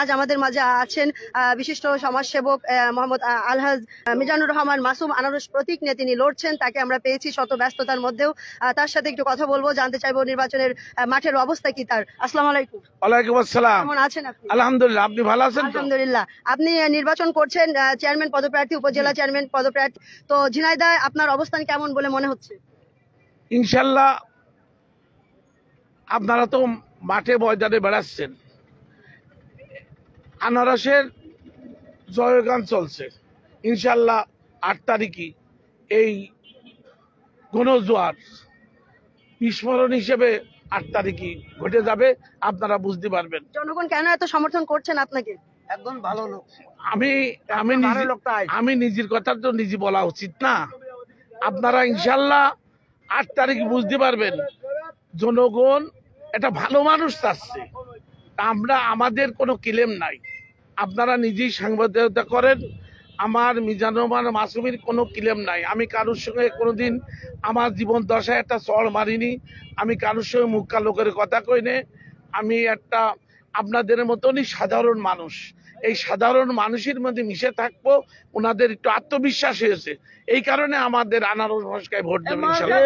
আজ আমাদের মাঝে আছেন বিশিষ্ট সমাজসেবক মোহাম্মদ আলহাজ মিজানুর রহমান মাসুম আনারস প্রতীক নিয়ে তিনি লড়ছেন। তাকে আমরা পেয়েছি শত ব্যস্ততার মধ্যেও। তার সাথে একটু কথা বলবো, জানতে চাইবো নির্বাচনের মাঠের অবস্থা কি তার। আসসালামু আলাইকুম। ওয়ালাইকুম আসসালাম। কেমন আছেন আপনি? আলহামদুলিল্লাহ, আপনি ভালো আছেন? আলহামদুলিল্লাহ। আপনি নির্বাচন করছেন, চেয়ারম্যান পদপ্রার্থী, উপজেলা চেয়ারম্যান পদপ্রার্থী। তো ঝিনাইদহে আপনার অবস্থান কেমন বলে মনে হচ্ছে? ইনশাল্লাহ, আপনারা তো মাঠে ময়দানে বেড়াচ্ছেন, আনারসের জয়গান চলছে। ইনশাল্লাহ 8 তারিখই এই গণজোয়ার বিস্ফোরণ হিসেবে 8 তারিখই ঘটে যাবে, আপনারা বুঝতে পারবেন। জনগণ কেন এত সমর্থন করছেন আপনাকে? একদম ভালো লোক। আমি নিজের কথা তো নিজে বলা উচিত না। আপনারা ইনশাল্লাহ 8 তারিখ বুঝতে পারবেন জনগণ একটা ভালো মানুষ চাচ্ছে। আমাদের কোনো ক্লেম নাই, আপনারা নিজেই সাংবাদিকতা করেন। আমার মিজানুর রহমান মাসুমের কোনো ক্লেম নাই। আমি কারোর সঙ্গে কোনোদিন আমার জীবন দশায় একটা চড় মারিনি, আমি কারোর সঙ্গে মুখ কালো করে কথা কইনি। আমি একটা আপনাদের মতনই সাধারণ মানুষ। এই সাধারণ মানুষের মধ্যে মিশে থাকবো, ওনাদের একটু আত্মবিশ্বাস হয়েছে, এই কারণে আমাদের আনারস মশকায় ভোট দেবেন ইনশাআল্লাহ।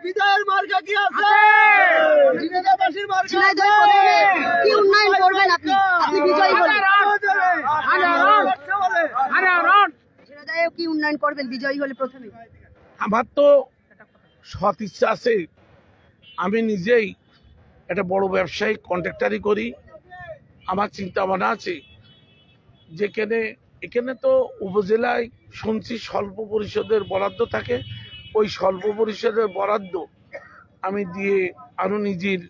বিজয়ের মার্কা কি আছে? ঝিনাইদহবাসীর মার্কা কি উন্নয়ন করবেন আপনি? আপনি বিজয়ী হলে ঝিনাইদহে কি উন্নয়ন করবেন বিজয়ী হলে? প্রথমে আমার তো সৎ ইচ্ছা আছে। আমি নিজেই একটা বড় ব্যবসায়িক কন্ট্রাক্টারি করি। আমার চিন্তা ভাবনা আছে যেখানে এখানে তো উপজেলায় শুনছি স্বল্প পরিষদের বরাদ্দ থাকে, ওই স্বল্প পরিষদের বরাদ্দ আমি দিয়ে আরো নিজের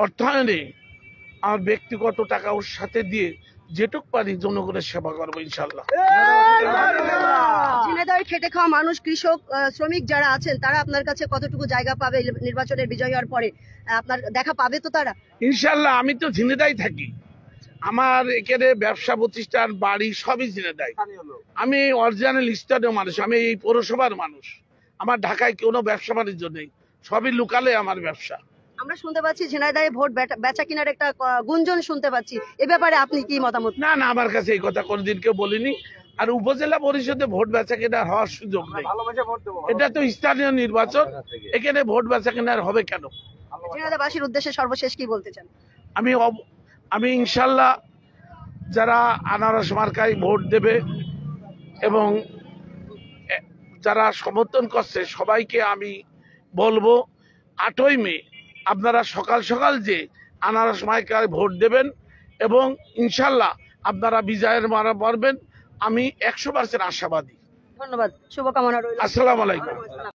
অর্থায়নে আমার ব্যক্তিগত টাকা ওর সাথে দিয়ে যেটুক পারি জনগণের সেবা করবো ইনশাল্লাহ। ঝিনাইদহের খেটে খাওয়া মানুষ, কৃষক, শ্রমিক যারা আছেন তারা আপনার কাছে কতটুকু জায়গা পাবে নির্বাচনের বিজয় হওয়ার পরে? আপনার দেখা পাবে তো তারা? ইনশাল্লাহ। আমি তো ঝিনাইদহে থাকি, আমার এখানে ব্যবসা প্রতিষ্ঠান, বাড়ি সবই ঝিনাইদহে। আমি অরিজিনাল স্থানীয় মানুষ, আমি এই পৌরসভার মানুষ। আমার ঢাকায় কোনো ব্যবসা বাণিজ্য নেই, সবই লোকালে আমার ব্যবসা। আমরা শুনতে পাচ্ছি ঝিনাইদহে ভোট বেচা কিনার একটা গুঞ্জন শুনতে পাচ্ছি, এ ব্যাপারে আপনি কি মতামত? না, আমার কাছে এই কথা কোনোদিন কেউ বলিনি। আর উপজেলা পরিষদে ভোট বেচা কেনার হওয়ার সুযোগ নেই, এটা তো স্থানীয় নির্বাচন, এখানে ভোট বেচা কেনার হবে কেন? ঝিনাইদহবাসীর উদ্দেশ্যে সর্বশেষ কি বলতে চান? আমি ইনশাল্লাহ যারা আনারস মার্কায় ভোট দেবে এবং যারা সমর্থন করছে সবাইকে আমি বলবো 8ই মে আপনারা সকাল সকাল যে আনারস মার্কায় ভোট দেবেন এবং ইনশাল্লাহ আপনারা বিজয়ের মারা পারবেন। আমি 100% আশাবাদী। ধন্যবাদ, শুভকামনা রইল। আসসালামু আলাইকুম।